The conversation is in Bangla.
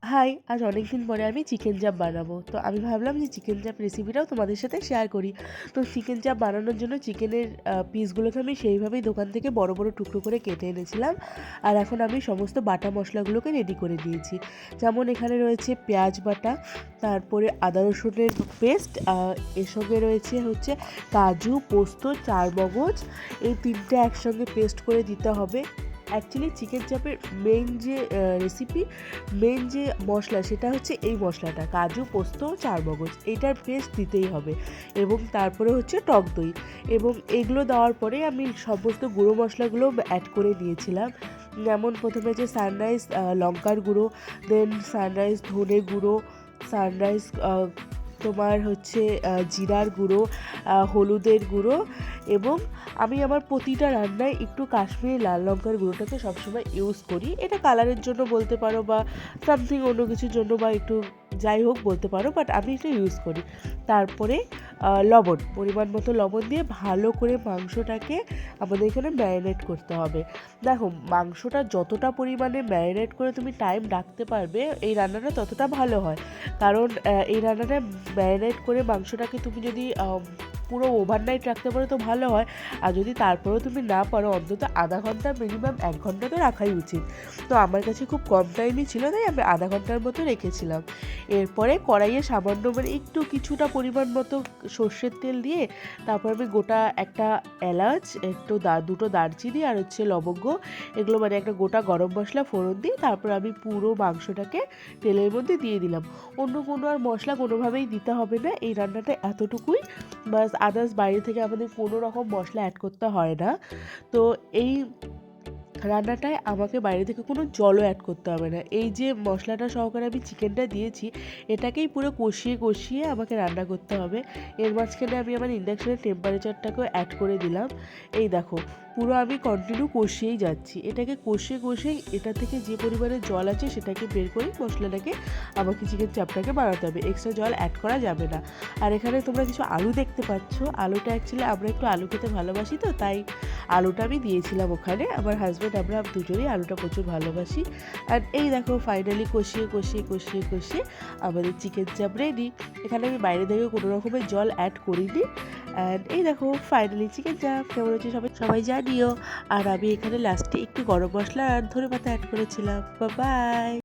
হাই, আজ অনেকদিন পরে আমি চিকেন চাপ বানাবো। তো আমি ভাবলাম যে চিকেন চাপ রেসিপিটাও তোমাদের সাথে শেয়ার করি। তো চিকেন চাপ বানানোর জন্য চিকেনের পিসগুলোকে আমি সেইভাবেই দোকান থেকে বড় বড় টুকরো করে কেটে এনেছিলাম। আর এখন আমি সমস্ত বাটা মশলাগুলোকে রেডি করে নিয়েছি। যেমন এখানে রয়েছে পেঁয়াজ বাটা, তারপরে আদা রসুনের পেস্ট, এর সঙ্গে রয়েছে হচ্ছে কাজু, পোস্ত, চারমগজ, এই তিনটে একসঙ্গে পেস্ট করে দিতে হবে। অ্যাকচুয়ালি চিকেন চাপের মেইন যে রেসিপি, মেইন যে মশলা সেটা হচ্ছে এই মশলাটা, কাজু, পোস্ত, চারমগজ, এইটার পেস্ট দিতেই হবে। এবং তারপরে হচ্ছে টক দই, এবং এগুলো দেওয়ার পরে আমি সমস্ত গুঁড়ো মশলাগুলো অ্যাড করে দিয়েছিলাম। যেমন প্রথমে যে সানরাইজ লঙ্কার গুঁড়ো, দেন সানরাইজ ধনে গুঁড়ো, সানরাইজ তোমার হচ্ছে জিরার গুঁড়ো, হলুদের গুঁড়ো, এবং আমি আমার প্রতিটা রান্নায় একটু কাশ্মীরি লাল লঙ্কার গুঁড়োটাকে সবসময় ইউজ করি। এটা কালারের জন্য বলতে পারো, বা সামথিং অন্য কিছুর জন্য, বা একটু যাই হোক বলতে পারো, বাট আমি এটা ইউজ করি। তারপরে লবণ, পরিমাণ মতো লবণ দিয়ে ভালো করে মাংসটাকে আমাদের এখানে ম্যারিনেট করতে হবে। দেখো, মাংসটা যতটা পরিমাণে ম্যারিনেট করে তুমি টাইম রাখতে পারবে, এই রান্নাটা ততটা ভালো হয়। কারণ এই রান্নাটা ম্যারিনেট করে মাংসটাকে তুমি যদি পুরো ওভারনাইট রাখতে পারো তো ভালো হয়। আর যদি তারপরেও তুমি না পারো, অন্তত আধা ঘন্টা, মিনিমাম 1 ঘন্টা তো রাখাই উচিত। তো আমার কাছে খুব কম টাইমই ছিল, তাই আমি আধা ঘন্টার মতো রেখেছিলাম। এরপরে কড়াইয়ে সামান্য মানে একটু কিছুটা পরিমাণ মতো সর্ষের তেল দিয়ে, তারপর আমি গোটা একটা এলাচ, দুটো দারচিনি, আর হচ্ছে লবঙ্গ, এগুলো মানে একটা গোটা গরম মশলা ফোড়ন দিয়ে তারপর আমি পুরো মাংসটাকে তেলের মধ্যে দিয়ে দিলাম। অন্য কোনো আর মশলা কোনোভাবেই দিতে হবে না, এই রান্নাটা এতটুকুই বাস। আদার্স বাইরে থেকে আমাদের কোনো রকম মশলা অ্যাড করতে হয় না। তো এই রান্নাটায় আমাকে বাইরে থেকে কোনো জলও অ্যাড করতে হবে না। এই যে মশলাটা সহকারে আমি চিকেনটা দিয়েছি, এটাকেই পুরো কষিয়ে কষিয়ে আমাকে রান্না করতে হবে। এর মাঝখানে আমি আমার ইন্ডাকশনের টেম্পারেচারটাকেও অ্যাড করে দিলাম। এই দেখো, পুরো আমি কন্টিনিউ কষিয়েই যাচ্ছি। এটাকে কষিয়ে কষিয়ে এটা থেকে যে পরিমাণে জল আছে সেটাকে বের করে মশলাটাকে আমাকে চিকেন চাপটাকে বানাতে হবে। এক্সট্রা জল অ্যাড করা যাবে না। আর এখানে তোমরা কিছু আলু দেখতে পাচ্ছ। আলুটা অ্যাকচুয়ালি আমরা একটু আলু খেতে ভালোবাসি, তো তাই আলুটা আমি দিয়েছিলাম ওখানে। আমার হাজব্যান্ড আমরা দুজনেই আলুটা প্রচুর ভালোবাসি। আর এই দেখো, ফাইনালি কষিয়ে কষিয়ে কষিয়ে কষিয়ে আমাদের চিকেন চাপ রেডি। এখানে আমি বাইরে থেকে কোনো রকমের জল অ্যাড করিনি। অ্যান্ড এই দেখো, ফাইনালি চিকেন চাপ কেমন হচ্ছে সবাই সবাই জানিও। আর আমি এখানে লাস্টে একটু গরম মশলা আর ধনেপাতা অ্যাড করেছিলাম। বাই।